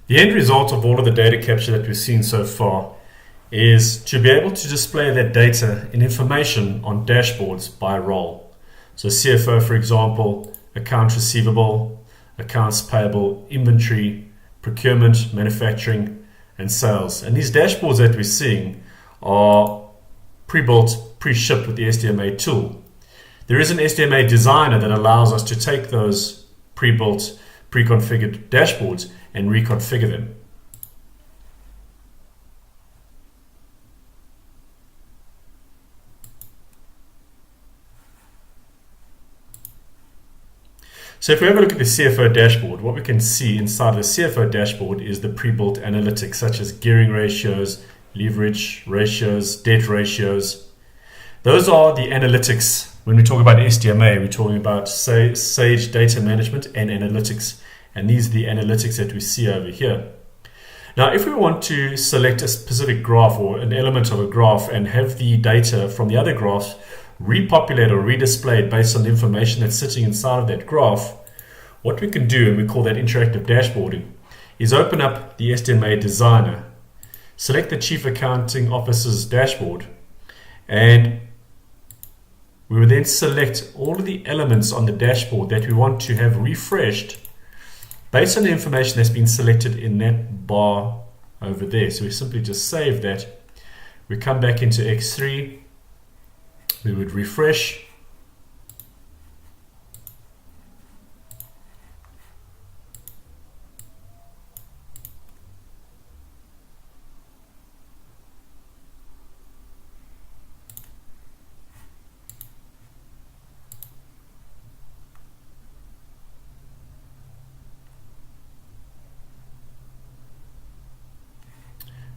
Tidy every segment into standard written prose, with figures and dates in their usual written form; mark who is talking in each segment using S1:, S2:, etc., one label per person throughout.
S1: The end result of all of the data capture that we've seen so far is to be able to display that data in information on dashboards by role. So CFO, for example, accounts receivable, accounts payable, inventory, procurement, manufacturing, and sales. And these dashboards that we're seeing are pre-built, pre-shipped with the Sdma tool. There is an Sdma designer that allows us to take those pre-built, pre-configured dashboards and reconfigure them. So if we have a look at the CFO dashboard, what we can see inside the CFO dashboard is the pre-built analytics such as gearing ratios, leverage ratios, debt ratios. Those are the analytics. When we talk about Sdma, we're talking about Sage data management and analytics. And these are the analytics that we see over here. Now, if we want to select a specific graph or an element of a graph and have the data from the other graphs repopulate or redisplayed based on the information that's sitting inside of that graph, what we can do, and we call that interactive dashboarding, is open up the Sdma designer, select the Chief Accounting Officer's dashboard, and we will then select all of the elements on the dashboard that we want to have refreshed based on the information that's been selected in that bar over there. So we simply just save that. We come back into X3. We would refresh.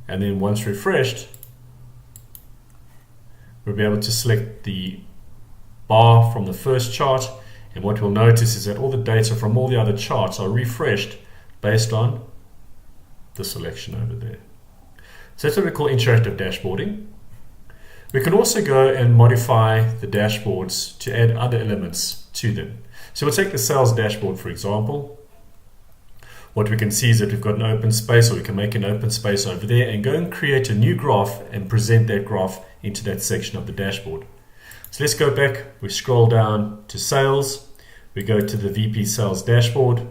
S1: And then once refreshed, we'll be able to select the bar from the first chart, and what we'll notice is that all the data from all the other charts are refreshed based on the selection over there. So that's what we call interactive dashboarding. We can also go and modify the dashboards to add other elements to them. So we'll take the sales dashboard, for example. What we can see is that we've got an open space, or we can make an open space over there and go and create a new graph and present that graph into that section of the dashboard. So let's go back, we scroll down to sales, we go to the VP sales dashboard,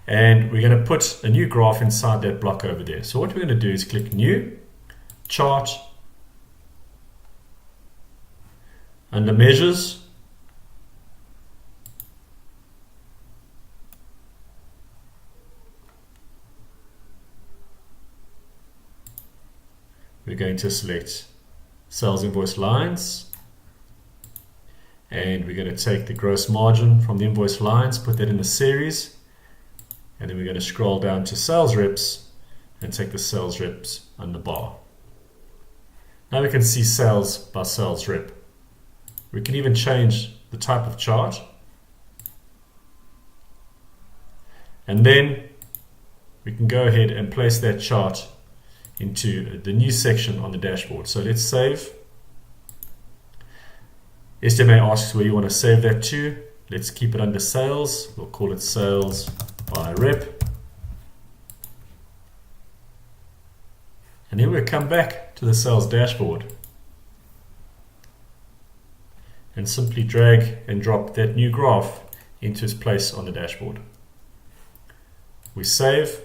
S1: and we're going to put a new graph inside that block over there. So what we're going to do is click new, chart, under measures, we're going to select sales invoice lines, and we're going to take the gross margin from the invoice lines, put that in a series, and then we're going to scroll down to sales reps and take the sales reps on the bar. Now we can see sales by sales rep. We can even change the type of chart, and then we can go ahead and place that chart into the new section on the dashboard. So let's save. Sdma asks where you want to save that to. Let's keep it under sales. We'll call it sales by rep. And then we'll come back to the sales dashboard and simply drag and drop that new graph into its place on the dashboard. We save,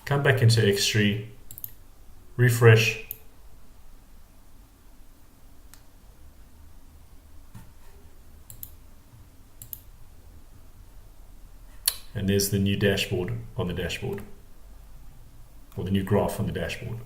S1: come back into X3, refresh, and there's the new dashboard on the dashboard, or the new graph on the dashboard.